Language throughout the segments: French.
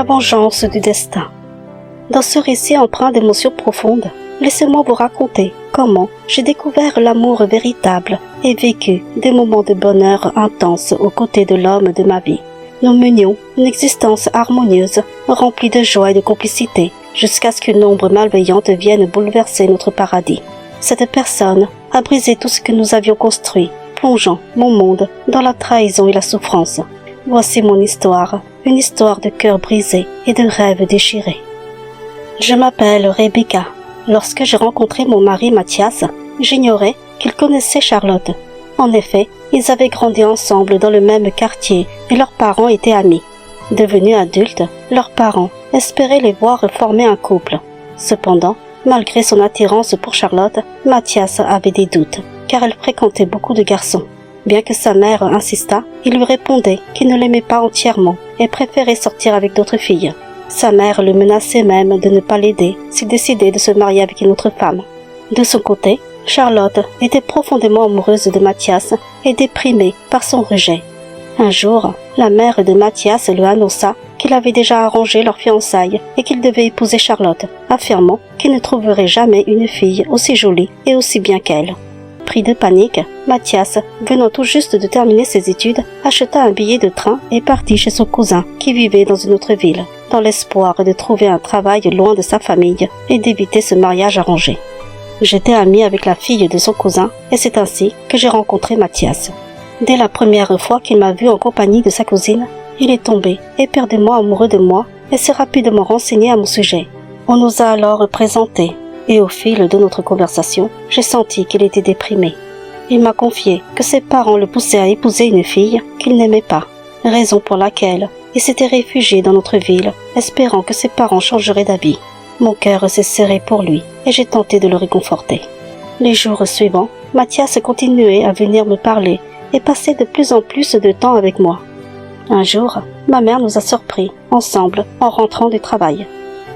La vengeance du destin. Dans ce récit empreint d'émotions profondes, laissez-moi vous raconter comment j'ai découvert l'amour véritable et vécu des moments de bonheur intense aux côtés de l'homme de ma vie. Nous menions une existence harmonieuse, remplie de joie et de complicité, jusqu'à ce qu'une ombre malveillante vienne bouleverser notre paradis. Cette personne a brisé tout ce que nous avions construit, plongeant mon monde dans la trahison et la souffrance. Voici mon histoire, une histoire de cœur brisé et de rêves déchirés. Je m'appelle Rebecca. Lorsque j'ai rencontré mon mari Mathias, j'ignorais qu'il connaissait Charlotte. En effet, ils avaient grandi ensemble dans le même quartier et leurs parents étaient amis. Devenus adultes, leurs parents espéraient les voir former un couple. Cependant, malgré son attirance pour Charlotte, Mathias avait des doutes, car elle fréquentait beaucoup de garçons. Bien que sa mère insistât, il lui répondait qu'il ne l'aimait pas entièrement et préférait sortir avec d'autres filles. Sa mère le menaçait même de ne pas l'aider s'il décidait de se marier avec une autre femme. De son côté, Charlotte était profondément amoureuse de Mathias et déprimée par son rejet. Un jour, la mère de Mathias lui annonça qu'il avait déjà arrangé leur fiançailles et qu'il devait épouser Charlotte, affirmant qu'il ne trouverait jamais une fille aussi jolie et aussi bien qu'elle. Pris de panique, Mathias, venant tout juste de terminer ses études, acheta un billet de train et partit chez son cousin qui vivait dans une autre ville, dans l'espoir de trouver un travail loin de sa famille et d'éviter ce mariage arrangé. J'étais amie avec la fille de son cousin et c'est ainsi que j'ai rencontré Mathias. Dès la première fois qu'il m'a vue en compagnie de sa cousine, il est tombé éperdument amoureux de moi et s'est rapidement renseigné à mon sujet. On nous a alors présentés. Et au fil de notre conversation, j'ai senti qu'il était déprimé. Il m'a confié que ses parents le poussaient à épouser une fille qu'il n'aimait pas, raison pour laquelle il s'était réfugié dans notre ville, espérant que ses parents changeraient d'avis. Mon cœur s'est serré pour lui et j'ai tenté de le réconforter. Les jours suivants, Mathias continuait à venir me parler et passait de plus en plus de temps avec moi. Un jour, ma mère nous a surpris, ensemble, en rentrant du travail.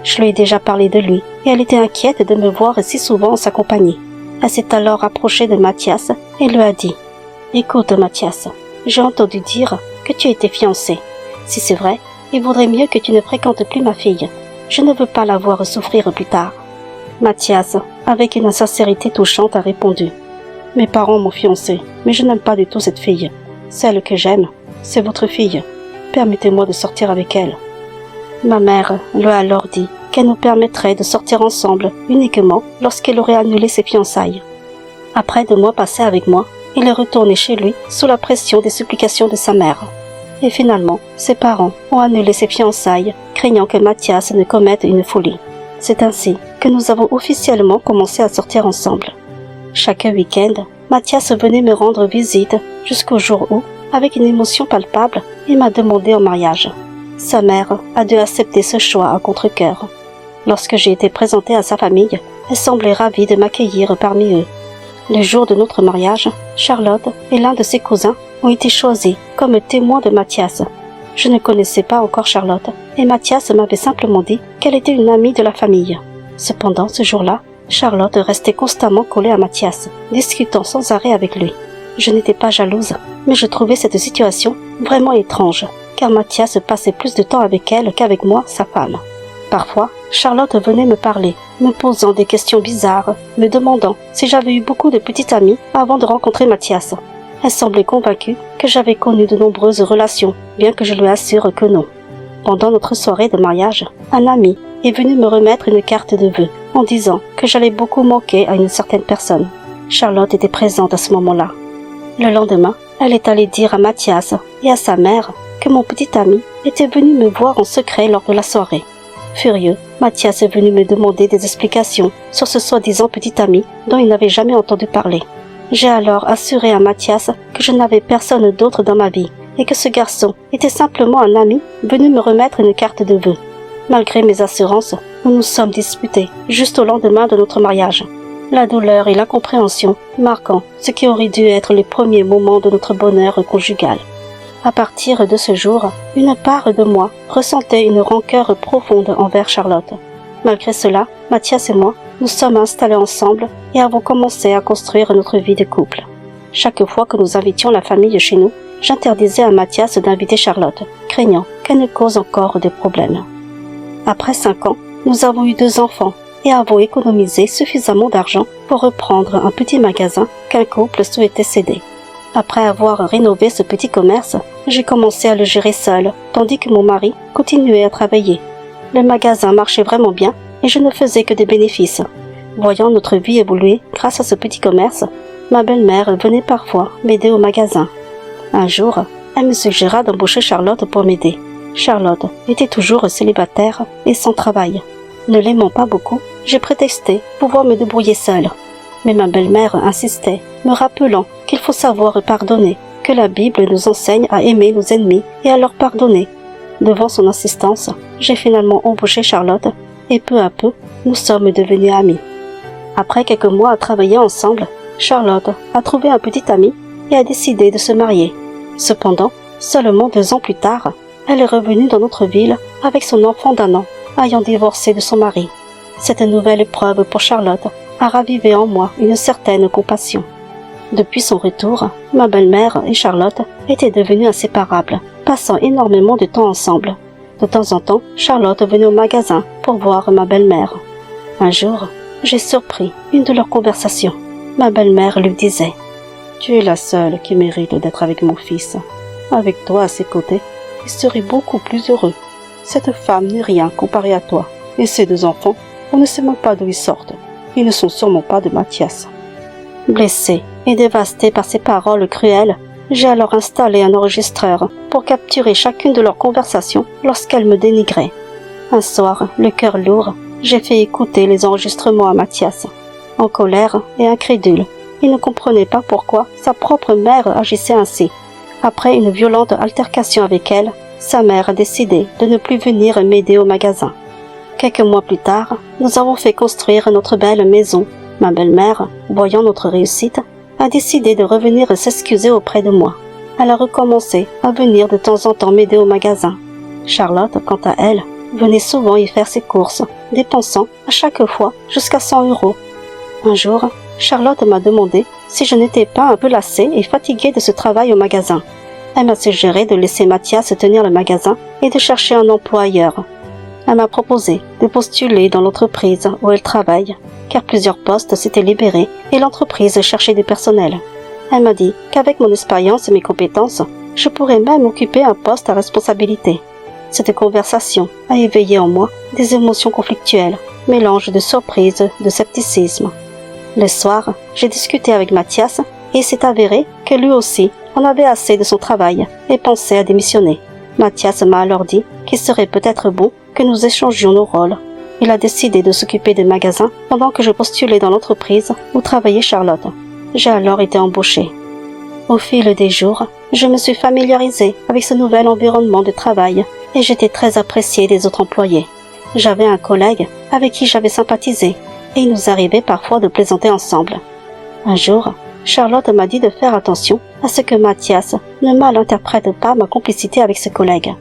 Je lui ai déjà parlé de lui, et elle était inquiète de me voir si souvent en sa compagnie. Elle s'est alors approchée de Mathias et lui a dit « Écoute Mathias, j'ai entendu dire que tu étais fiancé. Si c'est vrai, il vaudrait mieux que tu ne fréquentes plus ma fille. Je ne veux pas la voir souffrir plus tard. » Mathias, avec une sincérité touchante, a répondu « Mes parents m'ont fiancé, mais je n'aime pas du tout cette fille. Celle que j'aime, c'est votre fille. Permettez-moi de sortir avec elle. » Ma mère lui a alors dit qu'elle nous permettrait de sortir ensemble uniquement lorsqu'elle aurait annulé ses fiançailles. Après 2 mois passés avec moi, il est retourné chez lui sous la pression des supplications de sa mère. Et finalement, ses parents ont annulé ses fiançailles, craignant que Mathias ne commette une folie. C'est ainsi que nous avons officiellement commencé à sortir ensemble. Chaque week-end, Mathias venait me rendre visite jusqu'au jour où, avec une émotion palpable, il m'a demandé en mariage. Sa mère a dû accepter ce choix à contre-cœur. Lorsque j'ai été présentée à sa famille, elle semblait ravie de m'accueillir parmi eux. Le jour de notre mariage, Charlotte et l'un de ses cousins ont été choisis comme témoins de Mathias. Je ne connaissais pas encore Charlotte et Mathias m'avait simplement dit qu'elle était une amie de la famille. Cependant, ce jour-là, Charlotte restait constamment collée à Mathias, discutant sans arrêt avec lui. Je n'étais pas jalouse, mais je trouvais cette situation vraiment étrange, car Mathias passait plus de temps avec elle qu'avec moi, sa femme. Parfois, Charlotte venait me parler, me posant des questions bizarres, me demandant si j'avais eu beaucoup de petites amies avant de rencontrer Mathias. Elle semblait convaincue que j'avais connu de nombreuses relations, bien que je lui assure que non. Pendant notre soirée de mariage, un ami est venu me remettre une carte de vœux, en disant que j'allais beaucoup manquer à une certaine personne. Charlotte était présente à ce moment-là. Le lendemain, elle est allée dire à Mathias et à sa mère que mon petit ami était venu me voir en secret lors de la soirée. Furieux, Mathias est venu me demander des explications sur ce soi-disant petit ami dont il n'avait jamais entendu parler. J'ai alors assuré à Mathias que je n'avais personne d'autre dans ma vie et que ce garçon était simplement un ami venu me remettre une carte de vœux. Malgré mes assurances, nous nous sommes disputés juste au lendemain de notre mariage. La douleur et l'incompréhension marquant ce qui aurait dû être les premiers moments de notre bonheur conjugal. À partir de ce jour, une part de moi ressentait une rancœur profonde envers Charlotte. Malgré cela, Mathias et moi nous sommes installés ensemble et avons commencé à construire notre vie de couple. Chaque fois que nous invitions la famille chez nous, j'interdisais à Mathias d'inviter Charlotte, craignant qu'elle ne cause encore des problèmes. Après 5 ans, nous avons eu 2 enfants et avons économisé suffisamment d'argent pour reprendre un petit magasin qu'un couple souhaitait céder. Après avoir rénové ce petit commerce, j'ai commencé à le gérer seul, tandis que mon mari continuait à travailler. Le magasin marchait vraiment bien et je ne faisais que des bénéfices. Voyant notre vie évoluer grâce à ce petit commerce, ma belle-mère venait parfois m'aider au magasin. Un jour, elle me suggéra d'embaucher Charlotte pour m'aider. Charlotte était toujours célibataire et sans travail. Ne l'aimant pas beaucoup, j'ai prétexté pouvoir me débrouiller seule. Mais ma belle-mère insistait, me rappelant qu'il faut savoir pardonner, que la Bible nous enseigne à aimer nos ennemis et à leur pardonner. Devant son insistance, j'ai finalement embauché Charlotte et peu à peu, nous sommes devenus amis. Après quelques mois à travailler ensemble, Charlotte a trouvé un petit ami et a décidé de se marier. Cependant, seulement 2 ans plus tard, elle est revenue dans notre ville avec son enfant d'1 an, ayant divorcé de son mari. Cette nouvelle épreuve pour Charlotte a ravivé en moi une certaine compassion. Depuis son retour, ma belle-mère et Charlotte étaient devenues inséparables, passant énormément de temps ensemble. De temps en temps, Charlotte venait au magasin pour voir ma belle-mère. Un jour, j'ai surpris une de leurs conversations. Ma belle-mère lui disait « Tu es la seule qui mérite d'être avec mon fils. Avec toi à ses côtés, il serait beaucoup plus heureux. Cette femme n'est rien comparée à toi. Et ces 2 enfants, on ne sait même pas d'où ils sortent. Ils ne sont sûrement pas de Mathias. » Blessée et dévastée par ces paroles cruelles, j'ai alors installé un enregistreur pour capturer chacune de leurs conversations lorsqu'elles me dénigraient. Un soir, le cœur lourd, j'ai fait écouter les enregistrements à Mathias. En colère et incrédule, il ne comprenait pas pourquoi sa propre mère agissait ainsi. Après une violente altercation avec elle, sa mère a décidé de ne plus venir m'aider au magasin. Quelques mois plus tard, nous avons fait construire notre belle maison. Ma belle-mère, voyant notre réussite, a décidé de revenir s'excuser auprès de moi. Elle a recommencé à venir de temps en temps m'aider au magasin. Charlotte, quant à elle, venait souvent y faire ses courses, dépensant à chaque fois jusqu'à 100 €. Un jour, Charlotte m'a demandé si je n'étais pas un peu lassée et fatiguée de ce travail au magasin. Elle m'a suggéré de laisser Mathias tenir le magasin et de chercher un emploi ailleurs. Elle m'a proposé de postuler dans l'entreprise où elle travaille, car plusieurs postes s'étaient libérés et l'entreprise cherchait du personnel. Elle m'a dit qu'avec mon expérience et mes compétences, je pourrais même occuper un poste à responsabilité. Cette conversation a éveillé en moi des émotions conflictuelles, mélange de surprise, de scepticisme. Le soir, j'ai discuté avec Mathias et il s'est avéré que lui aussi en avait assez de son travail et pensait à démissionner. Mathias m'a alors dit qu'il serait peut-être bon que nous échangions nos rôles. Il a décidé de s'occuper des magasins pendant que je postulais dans l'entreprise où travaillait Charlotte. J'ai alors été embauchée. Au fil des jours, je me suis familiarisée avec ce nouvel environnement de travail et j'étais très appréciée des autres employés. J'avais un collègue avec qui j'avais sympathisé et il nous arrivait parfois de plaisanter ensemble. Un jour, Charlotte m'a dit de faire attention à ce que Mathias ne mal interprète pas ma complicité avec ce collègue.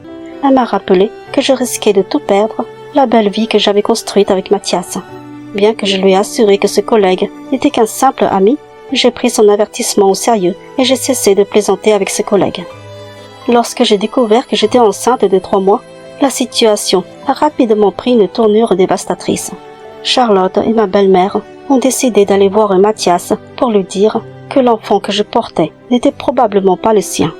Elle m'a rappelé que je risquais de tout perdre, la belle vie que j'avais construite avec Mathias. Bien que je lui ai assuré que ce collègue n'était qu'un simple ami, j'ai pris son avertissement au sérieux et j'ai cessé de plaisanter avec ce collègue. Lorsque j'ai découvert que j'étais enceinte de 3 mois, la situation a rapidement pris une tournure dévastatrice. Charlotte et ma belle-mère ont décidé d'aller voir Mathias pour lui dire que l'enfant que je portais n'était probablement pas le sien.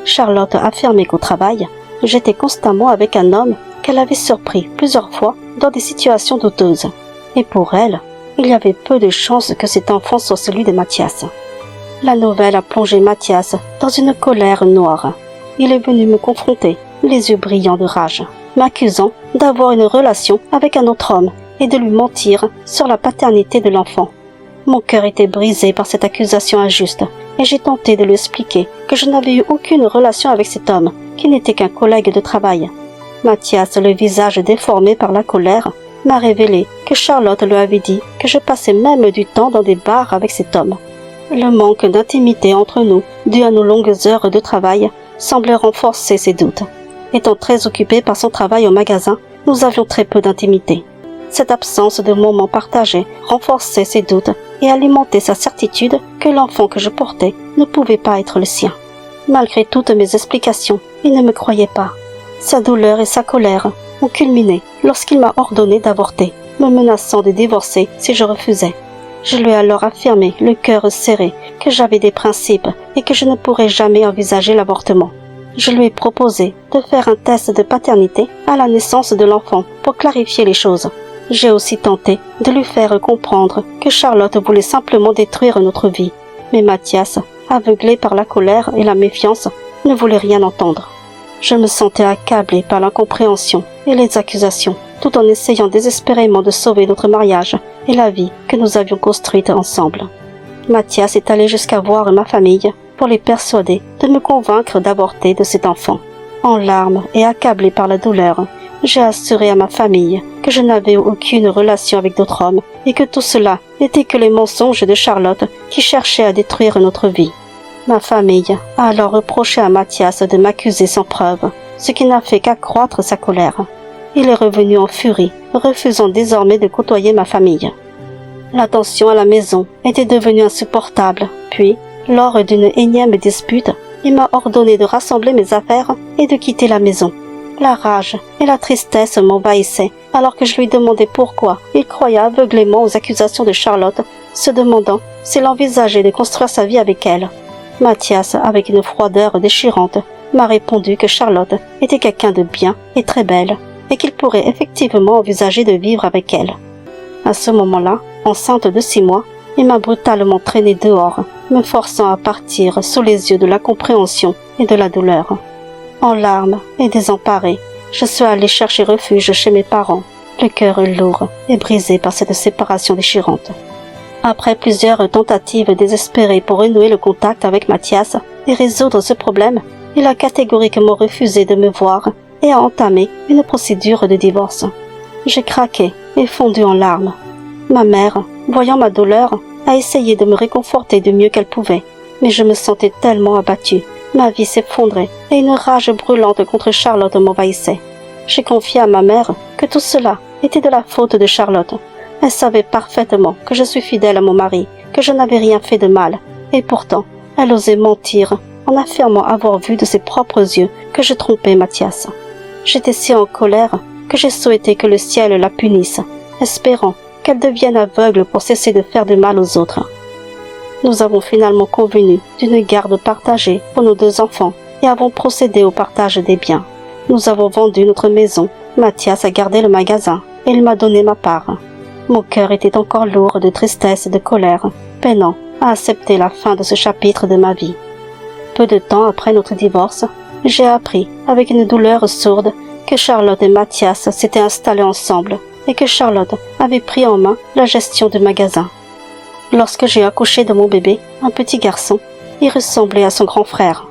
Charlotte affirmait qu'au travail, j'étais constamment avec un homme qu'elle avait surpris plusieurs fois dans des situations douteuses. Et pour elle, il y avait peu de chances que cet enfant soit celui de Mathias. La nouvelle a plongé Mathias dans une colère noire. Il est venu me confronter, les yeux brillants de rage, m'accusant d'avoir une relation avec un autre homme et de lui mentir sur la paternité de l'enfant. Mon cœur était brisé par cette accusation injuste et j'ai tenté de lui expliquer que je n'avais eu aucune relation avec cet homme, qui n'était qu'un collègue de travail. Mathias, le visage déformé par la colère, m'a révélé que Charlotte lui avait dit que je passais même du temps dans des bars avec cet homme. Le manque d'intimité entre nous, dû à nos longues heures de travail, semblait renforcer ses doutes. Étant très occupé par son travail au magasin, nous avions très peu d'intimité. Cette absence de moments partagés renforçait ses doutes et alimentait sa certitude que l'enfant que je portais ne pouvait pas être le sien. Malgré toutes mes explications, il ne me croyait pas. Sa douleur et sa colère ont culminé lorsqu'il m'a ordonné d'avorter, me menaçant de divorcer si je refusais. Je lui ai alors affirmé, le cœur serré, que j'avais des principes et que je ne pourrais jamais envisager l'avortement. Je lui ai proposé de faire un test de paternité à la naissance de l'enfant pour clarifier les choses. J'ai aussi tenté de lui faire comprendre que Charlotte voulait simplement détruire notre vie. Mais Mathias, aveuglé par la colère et la méfiance, ne voulait rien entendre. Je me sentais accablé par l'incompréhension et les accusations, tout en essayant désespérément de sauver notre mariage et la vie que nous avions construite ensemble. Mathias est allé jusqu'à voir ma famille pour les persuader de me convaincre d'avorter de cet enfant. En larmes et accablé par la douleur, j'ai assuré à ma famille que je n'avais aucune relation avec d'autres hommes et que tout cela n'était que les mensonges de Charlotte qui cherchait à détruire notre vie. Ma famille a alors reproché à Mathias de m'accuser sans preuve, ce qui n'a fait qu'accroître sa colère. Il est revenu en furie, refusant désormais de côtoyer ma famille. La tension à la maison était devenue insupportable, puis, lors d'une énième dispute, il m'a ordonné de rassembler mes affaires et de quitter la maison. La rage et la tristesse m'envahissaient alors que je lui demandais pourquoi il croyait aveuglément aux accusations de Charlotte, se demandant s'il envisageait de construire sa vie avec elle. Mathias, avec une froideur déchirante, m'a répondu que Charlotte était quelqu'un de bien et très belle et qu'il pourrait effectivement envisager de vivre avec elle. À ce moment-là, enceinte de 6 mois, il m'a brutalement traîné dehors, me forçant à partir sous les yeux de l'incompréhension et de la douleur. En larmes et désemparée, je suis allée chercher refuge chez mes parents, le cœur lourd et brisé par cette séparation déchirante. Après plusieurs tentatives désespérées pour renouer le contact avec Mathias et résoudre ce problème, il a catégoriquement refusé de me voir et a entamé une procédure de divorce. J'ai craqué et fondu en larmes. Ma mère, voyant ma douleur, a essayé de me réconforter du mieux qu'elle pouvait, mais je me sentais tellement abattue. Ma vie s'effondrait et une rage brûlante contre Charlotte m'envahissait. J'ai confié à ma mère que tout cela était de la faute de Charlotte. Elle savait parfaitement que je suis fidèle à mon mari, que je n'avais rien fait de mal, et pourtant, elle osait mentir en affirmant avoir vu de ses propres yeux que je trompais Mathias. J'étais si en colère que j'ai souhaité que le ciel la punisse, espérant qu'elle devienne aveugle pour cesser de faire du mal aux autres. Nous avons finalement convenu d'une garde partagée pour nos 2 enfants et avons procédé au partage des biens. Nous avons vendu notre maison, Mathias a gardé le magasin et il m'a donné ma part. Mon cœur était encore lourd de tristesse et de colère, peinant à accepter la fin de ce chapitre de ma vie. Peu de temps après notre divorce, j'ai appris avec une douleur sourde que Charlotte et Mathias s'étaient installés ensemble et que Charlotte avait pris en main la gestion du magasin. Lorsque j'ai accouché de mon bébé, un petit garçon, il ressemblait à son grand frère.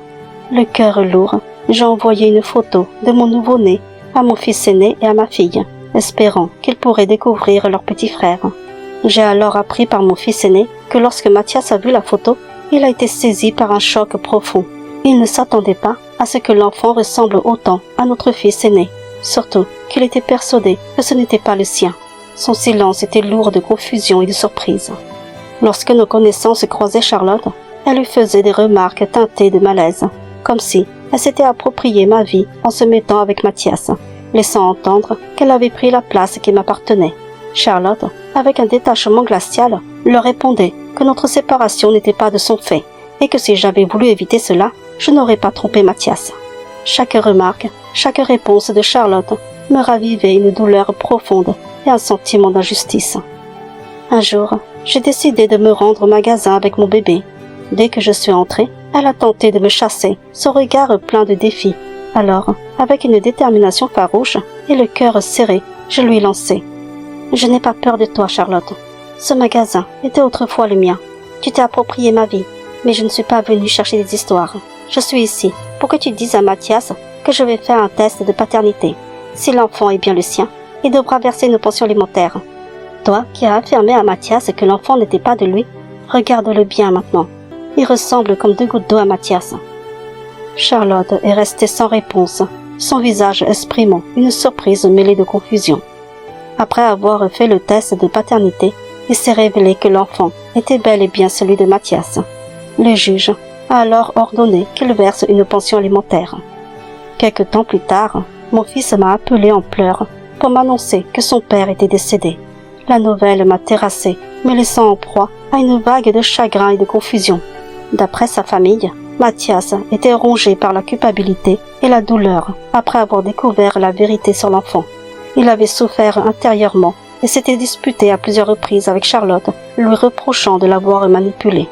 Le cœur lourd, j'ai envoyé une photo de mon nouveau-né à mon fils aîné et à ma fille, espérant qu'ils pourraient découvrir leur petit frère. J'ai alors appris par mon fils aîné que lorsque Mathias a vu la photo, il a été saisi par un choc profond. Il ne s'attendait pas à ce que l'enfant ressemble autant à notre fils aîné, surtout qu'il était persuadé que ce n'était pas le sien. Son silence était lourd de confusion et de surprise. Lorsque nos connaissances croisaient Charlotte, elle lui faisait des remarques teintées de malaise, comme si elle s'était approprié ma vie en se mettant avec Mathias, laissant entendre qu'elle avait pris la place qui m'appartenait. Charlotte, avec un détachement glacial, leur répondait que notre séparation n'était pas de son fait, et que si j'avais voulu éviter cela, je n'aurais pas trompé Mathias. Chaque remarque, chaque réponse de Charlotte me ravivait une douleur profonde et un sentiment d'injustice. Un jour, j'ai décidé de me rendre au magasin avec mon bébé. Dès que je suis entrée, elle a tenté de me chasser, son regard plein de défis. Alors, avec une détermination farouche et le cœur serré, je lui lançai. « Je n'ai pas peur de toi, Charlotte. Ce magasin était autrefois le mien. Tu t'es approprié ma vie, mais je ne suis pas venue chercher des histoires. Je suis ici pour que tu dises à Mathias que je vais faire un test de paternité. Si l'enfant est bien le sien, il devra verser une pension alimentaire. Toi qui as affirmé à Mathias que l'enfant n'était pas de lui, regarde-le bien maintenant. Il ressemble comme 2 gouttes d'eau à Mathias. » Charlotte est restée sans réponse, son visage exprimant une surprise mêlée de confusion. Après avoir fait le test de paternité, il s'est révélé que l'enfant était bel et bien celui de Mathias. Le juge a alors ordonné qu'il verse une pension alimentaire. Quelque temps plus tard, Mon fils m'a appelé en pleurs pour m'annoncer que son père était décédé. La nouvelle m'a terrassée, me laissant en proie à une vague de chagrin et de confusion. D'après sa famille, Mathias était rongé par la culpabilité et la douleur après avoir découvert la vérité sur l'enfant. Il avait souffert intérieurement et s'était disputé à plusieurs reprises avec Charlotte, lui reprochant de l'avoir manipulé.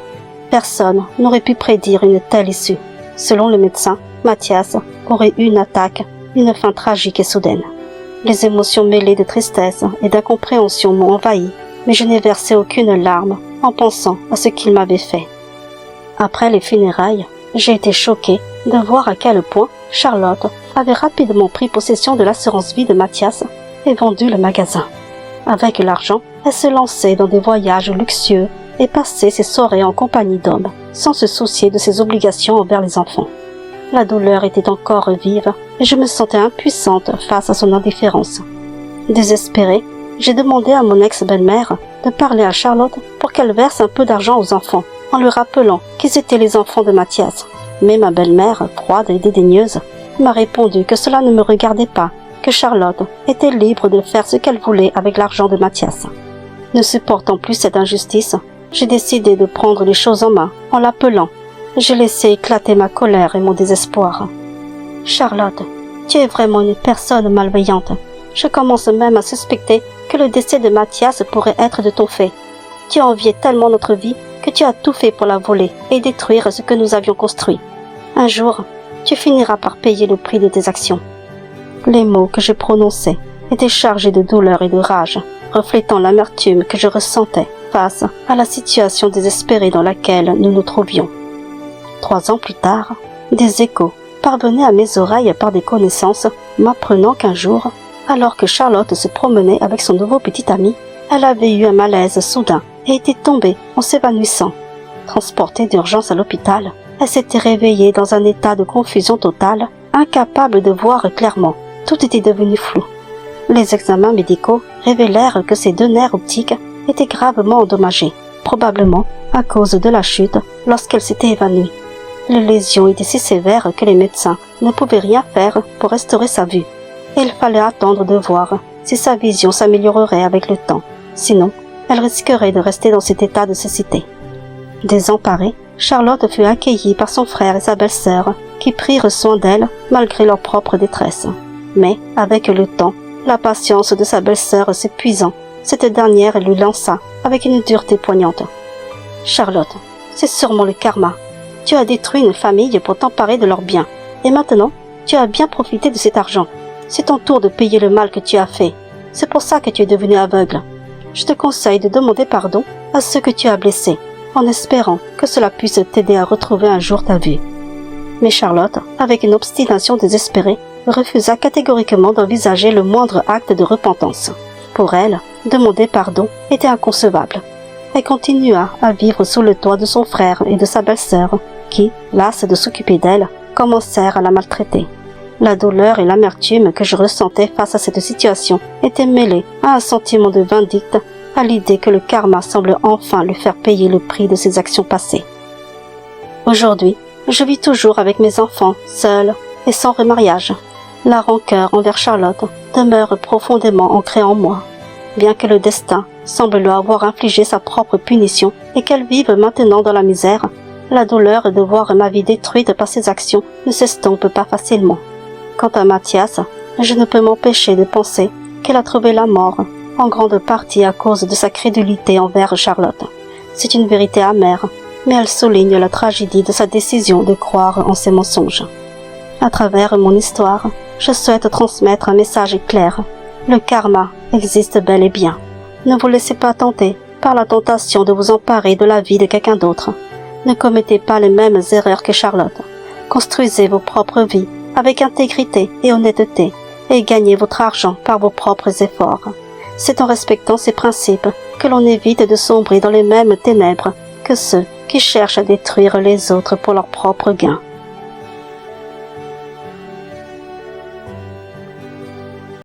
Personne n'aurait pu prédire une telle issue. Selon le médecin, Mathias aurait eu une attaque, une fin tragique et soudaine. Les émotions mêlées de tristesse et d'incompréhension m'ont envahi, mais je n'ai versé aucune larme en pensant à ce qu'il m'avait fait. Après les funérailles, j'ai été choquée de voir à quel point Charlotte avait rapidement pris possession de l'assurance vie de Mathias et vendu le magasin. Avec l'argent, elle se lançait dans des voyages luxueux et passait ses soirées en compagnie d'hommes, sans se soucier de ses obligations envers les enfants. La douleur était encore vive et je me sentais impuissante face à son indifférence. Désespérée, j'ai demandé à mon ex-belle-mère de parler à Charlotte pour qu'elle verse un peu d'argent aux enfants, en lui rappelant qu'ils étaient les enfants de Mathias. Mais ma belle-mère, froide et dédaigneuse, m'a répondu que cela ne me regardait pas, que Charlotte était libre de faire ce qu'elle voulait avec l'argent de Mathias. Ne supportant plus cette injustice, j'ai décidé de prendre les choses en main en l'appelant. J'ai laissé éclater ma colère et mon désespoir. « Charlotte, tu es vraiment une personne malveillante. Je commence même à suspecter que le décès de Mathias pourrait être de ton fait. Tu as envié tellement notre vie que tu as tout fait pour la voler et détruire ce que nous avions construit. Un jour, tu finiras par payer le prix de tes actions. » Les mots que je prononçais étaient chargés de douleur et de rage, reflétant l'amertume que je ressentais face à la situation désespérée dans laquelle nous nous trouvions. 3 ans plus tard, des échos parvenaient à mes oreilles par des connaissances m'apprenant qu'un jour, alors que Charlotte se promenait avec son nouveau petit ami, elle avait eu un malaise soudain et était tombée en s'évanouissant. Transportée d'urgence à l'hôpital, elle s'était réveillée dans un état de confusion totale, incapable de voir clairement. Tout était devenu flou. Les examens médicaux révélèrent que ses 2 nerfs optiques étaient gravement endommagés, probablement à cause de la chute lorsqu'elle s'était évanouie. Les lésions étaient si sévères que les médecins ne pouvaient rien faire pour restaurer sa vue. Et il fallait attendre de voir si sa vision s'améliorerait avec le temps. Sinon, elle risquerait de rester dans cet état de cécité. Désemparée, Charlotte fut accueillie par son frère et sa belle-sœur, qui prirent soin d'elle malgré leur propre détresse. Mais, avec le temps, la patience de sa belle-sœur s'épuisant, cette dernière lui lança avec une dureté poignante. « Charlotte, c'est sûrement le karma. Tu as détruit une famille pour t'emparer de leurs biens, et maintenant, tu as bien profité de cet argent. C'est ton tour de payer le mal que tu as fait. C'est pour ça que tu es devenue aveugle. Je te conseille de demander pardon à ceux que tu as blessés, en espérant que cela puisse t'aider à retrouver un jour ta vue. » Mais Charlotte, avec une obstination désespérée, refusa catégoriquement d'envisager le moindre acte de repentance. Pour elle, demander pardon était inconcevable. Elle continua à vivre sous le toit de son frère et de sa belle-sœur, qui, lasses de s'occuper d'elle, commencèrent à la maltraiter. La douleur et l'amertume que je ressentais face à cette situation étaient mêlées à un sentiment de vindicte, à l'idée que le karma semble enfin lui faire payer le prix de ses actions passées. Aujourd'hui, je vis toujours avec mes enfants, seule et sans remariage. La rancœur envers Charlotte demeure profondément ancrée en moi. Bien que le destin semble lui avoir infligé sa propre punition et qu'elle vive maintenant dans la misère, la douleur de voir ma vie détruite par ses actions ne s'estompe pas facilement. Quant à Mathias, je ne peux m'empêcher de penser qu'elle a trouvé la mort, en grande partie à cause de sa crédulité envers Charlotte. C'est une vérité amère, mais elle souligne la tragédie de sa décision de croire en ses mensonges. À travers mon histoire, je souhaite transmettre un message clair. Le karma existe bel et bien. Ne vous laissez pas tenter par la tentation de vous emparer de la vie de quelqu'un d'autre. Ne commettez pas les mêmes erreurs que Charlotte. Construisez vos propres vies avec intégrité et honnêteté et gagnez votre argent par vos propres efforts. C'est en respectant ces principes que l'on évite de sombrer dans les mêmes ténèbres que ceux qui cherchent à détruire les autres pour leur propre gain.